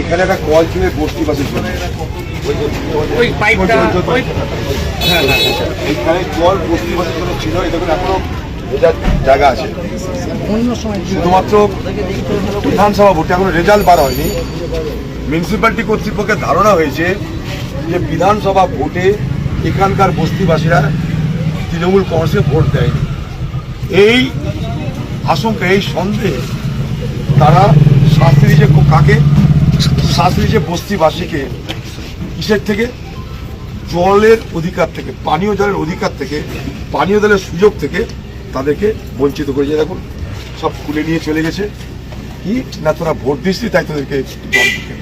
এখানে একটা কল ছিল বস্তি বাসে ছিল ওই পাইপটা এখানে কল বস্তি বাসের জন্য ছিল, এটা এখনো জায়গা আছে। শুধুমাত্র বিধানসভা ভোটে এখনো রেজাল্ট বার হয়নি। মিউনিসিপ্যালিটি কর্তৃপক্ষের ধারণা হয়েছে যে বিধানসভা ভোটে এখানকার বস্তিবাসীরা তৃণমূল কংগ্রেসে ভোট দেয়নি। এই আশঙ্কা, এই সন্দেহে তারা শাস্তি দিয়েছে। কাকে শাস্তি দিয়েছে? বস্তিবাসীকে। কিসের থেকে? জলের অধিকার থেকে, পানীয় জলের অধিকার থেকে, পানীয় জলের সুযোগ থেকে তাদেরকে বঞ্চিত করেছে। দেখুন সব খুলে নিয়ে চলে গেছে। কি না, তোরা ভোট দিচ্ছি তাই তোদেরকে জল দিতে।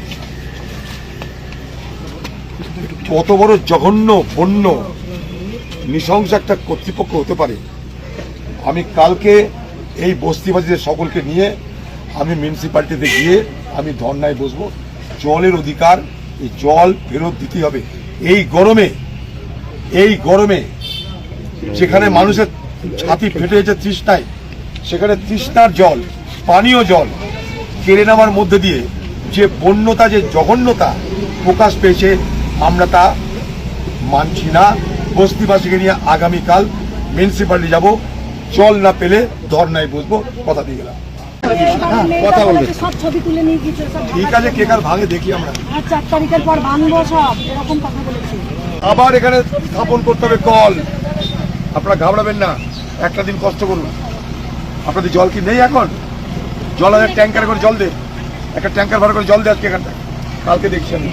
কত বড় জঘন্য, বন্য, নৃশংস একটা কর্তৃপক্ষ হতে পারে। আমি কালকে এই বস্তিবাসীদের সকলকে নিয়ে আমি মিউনিসিপ্যালিটিতে গিয়ে আমি ধর্নায় বসবো। জলের অধিকার, এই জল ফেরত দিতে হবে। এই গরমে যেখানে মানুষের ছাতি ফেটে গেছে তৃষ্ণায়, সেখানে তৃষ্ণার জল, পানীয় জল কেড়ে নেওয়ার মধ্যে দিয়ে যে বন্যতা, যে জঘন্যতা প্রকাশ পেয়েছে, আমরা তা মানছি না। বস্তিবাসীকে নিয়ে আগামীকাল মিউনিসিপ্যালিটি যাব। জল না পেলে ধর্নায় বসবো, কথা দিয়ে গেলাম। কথা বলবে, সব ছবি তুলে নিয়ে গিয়েছে। ঠিক আছে, কে কার ভাগে দেখি আমরা। 4 তারিখের পর ভাঙবো সব, এরকম কথা বলেছি। আবার এখানে স্থাপন করতে হবে কল। আপনারা ঘাবড়াবেন না, একটা দিন কষ্ট করুন। আপনাদের জল কি নেই এখন? জল ট্যাঙ্কার করে জল দে, একটা ট্যাঙ্কার ভাড়া করে জল দে আজকে এখানটা, কালকে দেখছি আমি।